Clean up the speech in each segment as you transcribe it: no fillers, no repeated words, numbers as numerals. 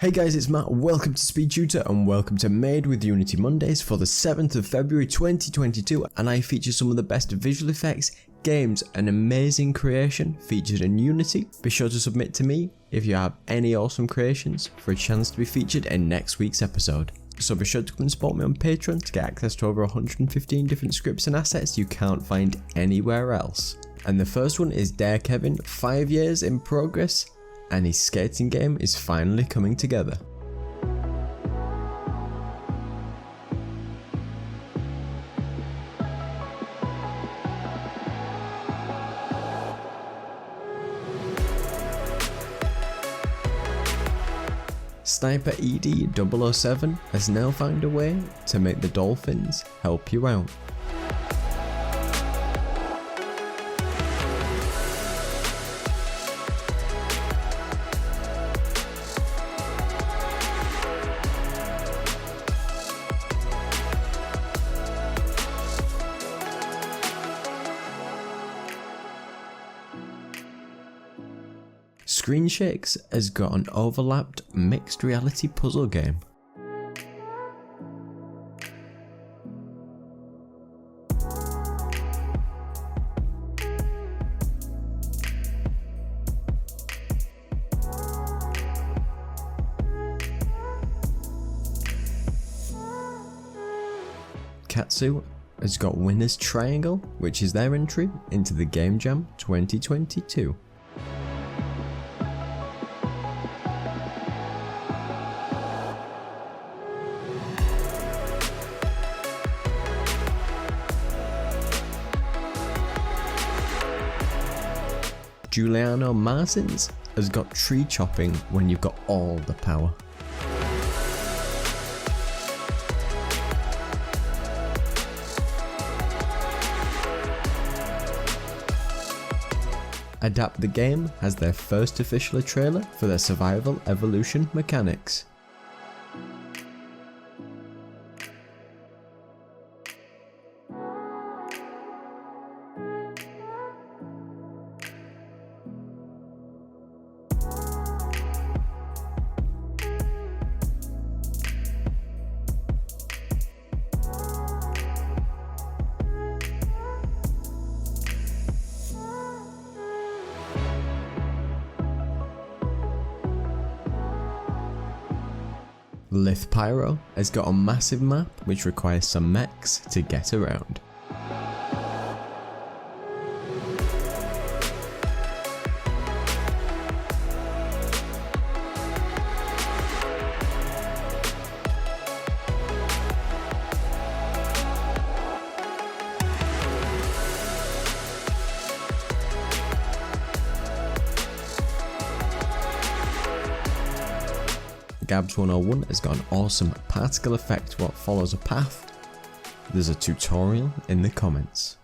Hey guys, it's Matt, welcome to SpeedTutor and welcome to Made with Unity Mondays for the 7th of February 2022, and I feature some of the best visual effects, games and amazing creation featured in Unity. Be sure to submit to me if you have any awesome creations for a chance to be featured in next week's episode. So be sure to come and support me on Patreon to get access to over 115 different scripts and assets you can't find anywhere else. And the first one is Dare Kevin, 5 years in progress, and his skating game is finally coming together. Sniper ED007 has now found a way to make the Dolphins help you out. Screenshakes has got an overlapped mixed reality puzzle game. Katsew has got Winner's Triangle, which is their entry into the Game Jam 2022. Giuliano Martins has got tree chopping when you've got all the power. Adapt the Game has their first official trailer for their survival evolution mechanics. Lith Pyro has got a massive map which requires some mechs to get around. Gabs101 has got an awesome particle effect what follows a path. There's a tutorial in the comments.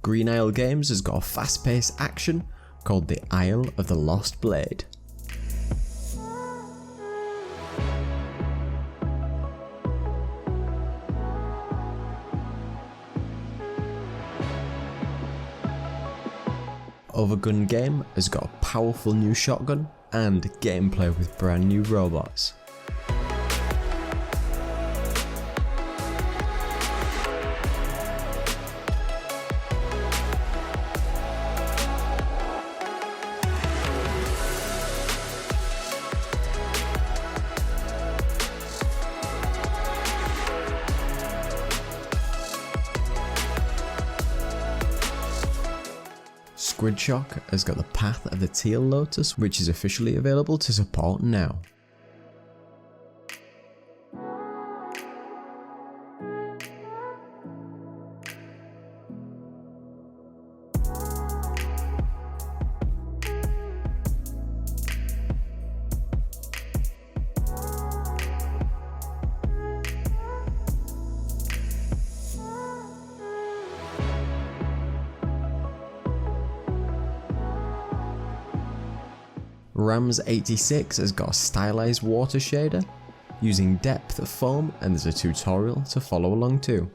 GreenisleGames has got a fast-paced action called the Isle of the Lost Blade. Overgungame has got a powerful new shotgun and gameplay with brand new robots. esquidShock has got the path of the Teal Lotus, which is officially available to support now. Rams86 has got a stylized water shader using depth of foam, and there's a tutorial to follow along too.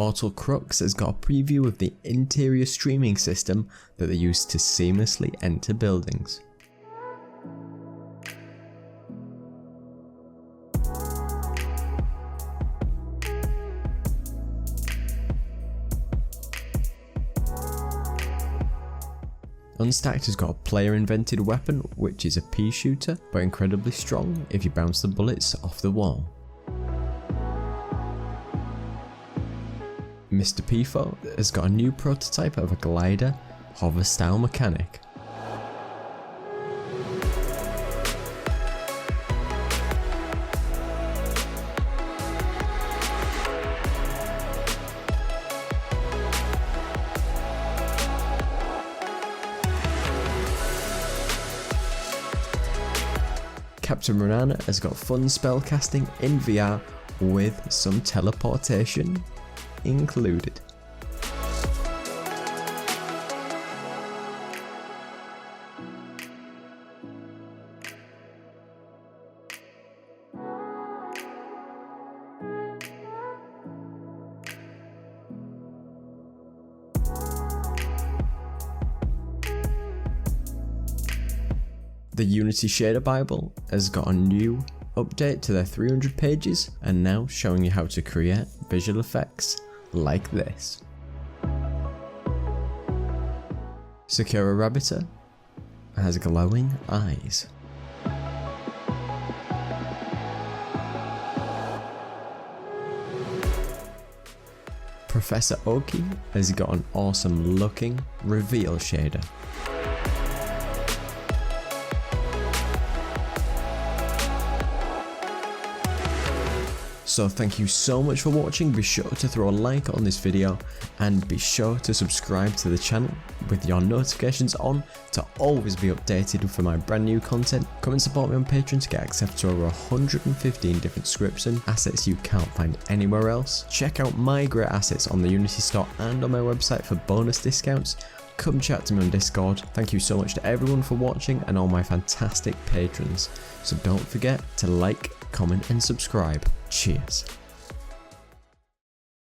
Mortal Crux has got a preview of the interior streaming system that they use to seamlessly enter buildings. Unstacked has got a player invented weapon which is a pea shooter, but incredibly strong if you bounce the bullets off the wall. Mr. Pifo has got a new prototype of a glider hover style mechanic. Captain Banana has got fun spellcasting in VR with some teleportation included. The Unity Shader Bible has got a new update to their 300 pages and now showing you how to create visual effects like this. Sakura Rabbiter has glowing eyes. Professor Oakle has got an awesome looking reveal shader. So thank you so much for watching. Be sure to throw a like on this video and be sure to subscribe to the channel with your notifications on to always be updated for my brand new content. Come and support me on Patreon to get access to over 115 different scripts and assets you can't find anywhere else. Check out my great assets on the Unity store and on my website for bonus discounts. Come chat to me on Discord. Thank you so much to everyone for watching and all my fantastic patrons. So don't forget to like, comment and subscribe. Cheers.